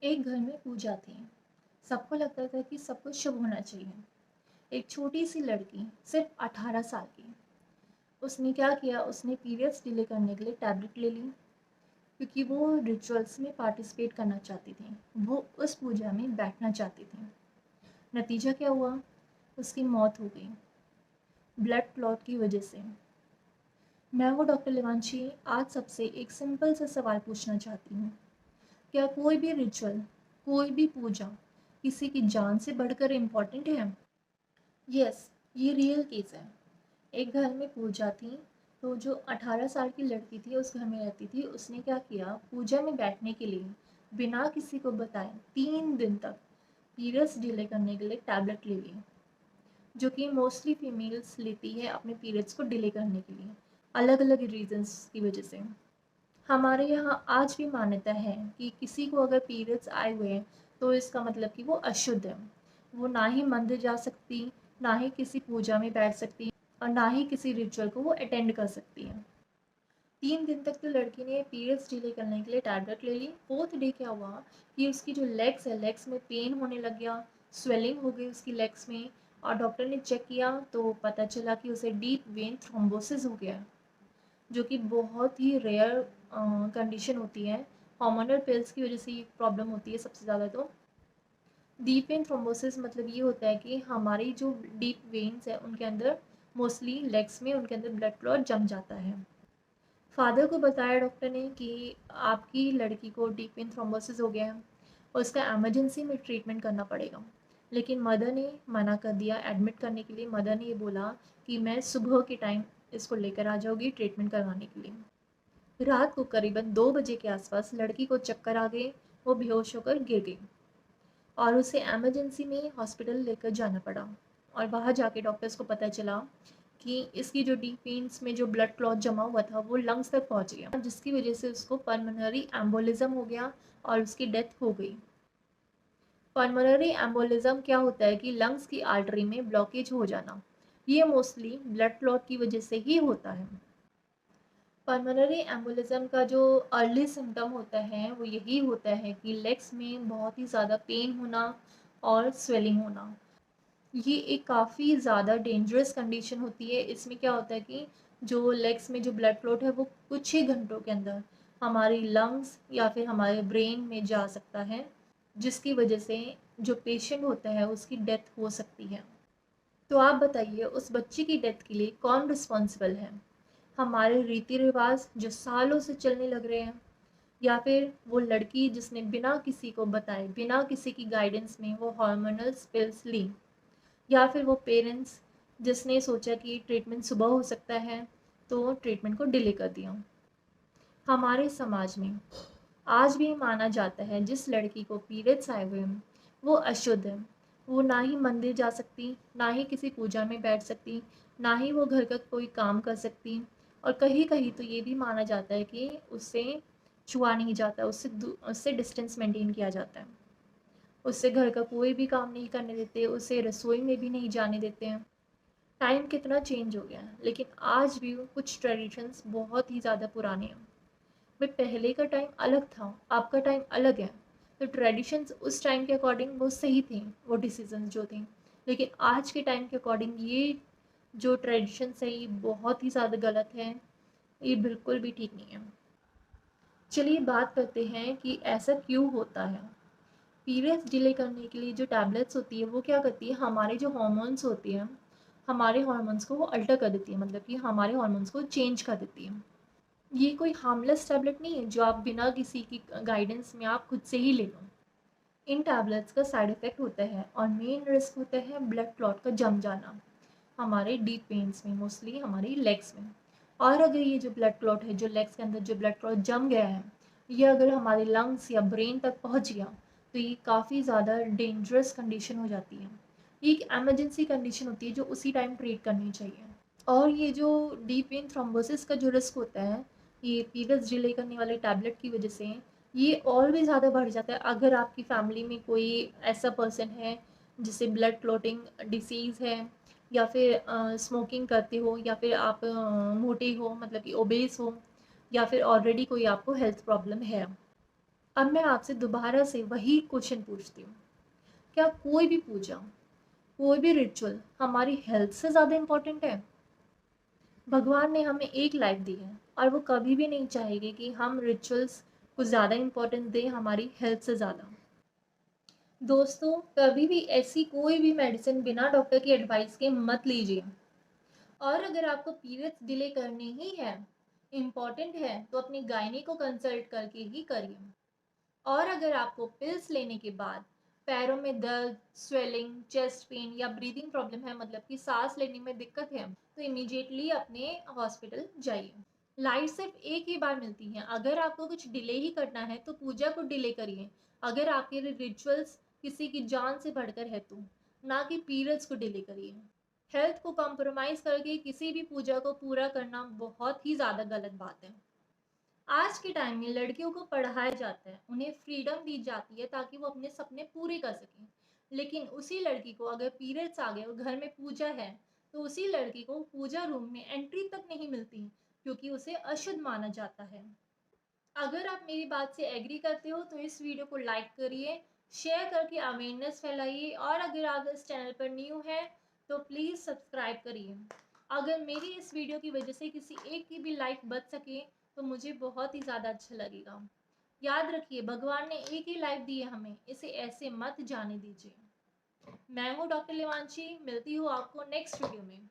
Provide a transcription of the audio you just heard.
एक घर में पूजा थी। सबको लगता था कि सब कुछ शुभ होना चाहिए। एक छोटी सी लड़की सिर्फ 18 साल की, उसने क्या किया, उसने पीरियड्स डिले करने के लिए टैबलेट ले ली, क्योंकि वो रिचुअल्स में पार्टिसिपेट करना चाहती थी। वो उस पूजा में बैठना चाहती थी। नतीजा क्या हुआ? उसकी मौत हो गई, ब्लड क्लॉट की वजह से। मैं वो डॉक्टर लिवांशी आज सबसे एक सिंपल सा सवाल पूछना चाहती हूँ। क्या कोई भी रिचुअल, कोई भी पूजा किसी की जान से बढ़कर इम्पोर्टेंट है? यस, ये रियल केस है। एक घर में पूजा थी, तो जो 18 साल की लड़की थी उस घर में रहती थी। उसने क्या किया, पूजा में बैठने के लिए बिना किसी को बताए 3 दिन तक पीरियड्स डिले करने के लिए टैबलेट ले ली, जो कि मोस्टली फीमेल्स लेती है अपने पीरियड्स को डिले करने के लिए, अलग अलग रीजंस की वजह से। हमारे यहाँ आज भी मान्यता है कि किसी को अगर पीरियड्स आए हुए हैं तो इसका मतलब कि वो अशुद्ध है। वो ना ही मंदिर जा सकती, ना ही किसी पूजा में बैठ सकती, और ना ही किसी रिचुअल को वो अटेंड कर सकती है। 3 दिन तक तो लड़की ने पीरियड्स डिले करने के लिए टैबलेट ले ली। फोर्थ डे क्या हुआ कि उसकी जो लेग्स है, लेग्स में पेन होने लग गया, स्वेलिंग हो गई उसकी लेग्स में। और डॉक्टर ने चेक किया तो पता चला कि उसे डीप वेन थ्रोम्बोसिस हो गया, जो कि बहुत ही रेयर कंडीशन होती है। हार्मोनल पिल्स की वजह से ये प्रॉब्लम होती है सबसे ज़्यादा। तो डीप वेन थ्रोम्बोसिस मतलब ये होता है कि हमारी जो डीप वेन्स है उनके अंदर, मोस्टली लेग्स में, उनके अंदर ब्लड क्लॉट जम जाता है। फादर को बताया डॉक्टर ने कि आपकी लड़की को डीप वेन थ्रोम्बोसिस हो गया है और उसका एमरजेंसी में ट्रीटमेंट करना पड़ेगा। लेकिन मदर ने मना कर दिया एडमिट करने के लिए। मदर ने ये बोला कि मैं सुबह के टाइम इसको लेकर आ जाऊँगी ट्रीटमेंट करवाने के लिए। रात को करीबन 2 बजे के आसपास लड़की को चक्कर आ गए, वो बेहोश होकर गिर गई और उसे इमरजेंसी में हॉस्पिटल लेकर जाना पड़ा। और वहाँ जाके डॉक्टर्स को पता चला कि इसकी जो डीप वेन्स में जो ब्लड क्लॉट जमा हुआ था वो लंग्स तक पहुँच गया, जिसकी वजह से उसको पल्मोनरी एम्बोलिज्म हो गया और उसकी डेथ हो गई। पल्मोनरी एम्बोलिज्म क्या होता है कि लंग्स की आर्टरी में ब्लॉकेज हो जाना। ये मोस्टली ब्लड क्लॉट की वजह से ही होता है। पल्मोनरी एम्बोलिज्म का जो अर्ली सिम्टम होता है वो यही होता है कि लेग्स में बहुत ही ज़्यादा पेन होना और स्वेलिंग होना। ये एक काफ़ी ज़्यादा डेंजरस कंडीशन होती है। इसमें क्या होता है कि जो लेग्स में जो ब्लड क्लॉट है वो कुछ ही घंटों के अंदर हमारी लंग्स या फिर हमारे ब्रेन में जा सकता है, जिसकी वजह से जो पेशेंट होता है उसकी डेथ हो सकती है। तो आप बताइए, उस बच्ची की डेथ के लिए कौन रिस्पॉन्सिबल है? हमारे रीति रिवाज जो सालों से चलने लग रहे हैं, या फिर वो लड़की जिसने बिना किसी को बताए, बिना किसी की गाइडेंस में वो हार्मोनल पिल्स ली, या फिर वो पेरेंट्स जिसने सोचा कि ट्रीटमेंट सुबह हो सकता है तो ट्रीटमेंट को डिले कर दिया। हमारे समाज में आज भी माना जाता है जिस लड़की को पीरियड्स आए हुए हैं वो अशुद्ध है। वो ना ही मंदिर जा सकती, ना ही किसी पूजा में बैठ सकती, ना ही वो घर का कोई काम कर सकती। और कहीं कहीं तो ये भी माना जाता है कि उससे छुआ नहीं जाता, उससे डिस्टेंस मेंटेन किया जाता है। उससे घर का कोई भी काम नहीं करने देते, उसे रसोई में भी नहीं जाने देते हैं। टाइम कितना चेंज हो गया है, लेकिन आज भी कुछ ट्रेडिशंस बहुत ही ज़्यादा पुराने हैं। भाई पहले का टाइम अलग था, आपका टाइम अलग है। तो ट्रेडिशंस उस टाइम के अकॉर्डिंग वो सही थे, वो डिसीजंस जो थे। लेकिन आज के टाइम के अकॉर्डिंग ये जो ट्रेडिशंस है ये बहुत ही ज़्यादा गलत है, ये बिल्कुल भी ठीक नहीं है। चलिए बात करते हैं कि ऐसा क्यों होता है। पीरियड्स डिले करने के लिए जो टैबलेट्स होती है वो क्या करती है, हमारे जो हॉर्मोन्स होती हैं, हमारे हॉर्मोन्स को वो अल्टर कर देती है, मतलब कि हमारे हॉर्मोन्स को चेंज कर देती है। ये कोई हार्मलेस टैबलेट नहीं है जो आप बिना किसी की गाइडेंस में आप खुद से ही ले लो। इन टैबलेट्स का साइड इफ़ेक्ट होता है और मेन रिस्क होता है ब्लड क्लॉट का जम जाना हमारे डीप वेन्स में, मोस्टली हमारी लेग्स में। और अगर ये जो ब्लड क्लॉट है, जो लेग्स के अंदर जो ब्लड क्लॉट जम गया है, ये अगर हमारे लंग्स या ब्रेन तक पहुंच गया तो ये काफ़ी ज़्यादा डेंजरस कंडीशन हो जाती है। ये एक एमरजेंसी कंडीशन होती है जो उसी टाइम ट्रीट करनी चाहिए। और ये जो डीप वेन थ्रोम्बोसिस का जो रिस्क होता है, ये पीरियड्स डिले करने वाले टैबलेट की वजह से ये और भी ज़्यादा बढ़ जाता है। अगर आपकी फैमिली में कोई ऐसा पर्सन है जिसे ब्लड क्लॉटिंग डिसीज़ है, या फिर स्मोकिंग करते हो, या फिर आप मोटे हो, मतलब कि ओबेस हो, या फिर ऑलरेडी कोई आपको हेल्थ प्रॉब्लम है। अब मैं आपसे दोबारा से वही क्वेश्चन पूछती हूँ, क्या कोई भी पूजा, कोई भी रिचुअल हमारी हेल्थ से ज़्यादा इम्पोर्टेंट है? भगवान ने हमें एक लाइफ दी है और वो कभी भी नहीं चाहेंगे कि हम रिचुअल्स को ज़्यादा इम्पोर्टेंस दें हमारी हेल्थ से ज़्यादा। दोस्तों, कभी भी ऐसी कोई भी मेडिसिन बिना डॉक्टर की एडवाइस के मत लीजिए। और अगर आपको पीरियड्स डिले करने ही है, इम्पॉर्टेंट है, तो अपनी गायनी को कंसल्ट करके ही करिए। और अगर आपको पिल्स लेने के बाद पैरों में दर्द, स्वेलिंग, चेस्ट पेन या ब्रीदिंग प्रॉब्लम है, मतलब कि सांस लेने में दिक्कत है, तो इमीडिएटली अपने हॉस्पिटल जाइए। लाइफ सिर्फ एक ही बार मिलती है, अगर आपको कुछ डिले ही करना है तो पूजा को डिले करिए। अगर आपके रिचुअल्स किसी की जान से बढ़कर है तो, ना कि पीरियड्स को डिले करिए। हेल्थ को कॉम्प्रोमाइज़ करके किसी भी पूजा को पूरा करना बहुत ही ज़्यादा गलत बात है। आज के टाइम में लड़कियों को पढ़ाया जाता है, उन्हें फ्रीडम दी जाती है ताकि वो अपने सपने पूरे कर सकें। लेकिन उसी लड़की को अगर पीरियड्स आ गए और घर में पूजा है, तो उसी लड़की को पूजा रूम में एंट्री तक नहीं मिलती, क्योंकि उसे अशुद्ध माना जाता है। अगर आप मेरी बात से एग्री करते हो तो इस वीडियो को लाइक करिए, शेयर करके अवेयरनेस फैलाइए, और अगर आप इस चैनल पर न्यू हैं तो प्लीज़ सब्सक्राइब करिए। अगर मेरी इस वीडियो की वजह से किसी एक की भी लाइफ बच सके तो मुझे बहुत ही ज़्यादा अच्छा लगेगा। याद रखिए, भगवान ने एक ही लाइफ दी है हमें, इसे ऐसे मत जाने दीजिए। मैं हूँ डॉक्टर लिवांशी, मिलती हूँ आपको नेक्स्ट वीडियो में।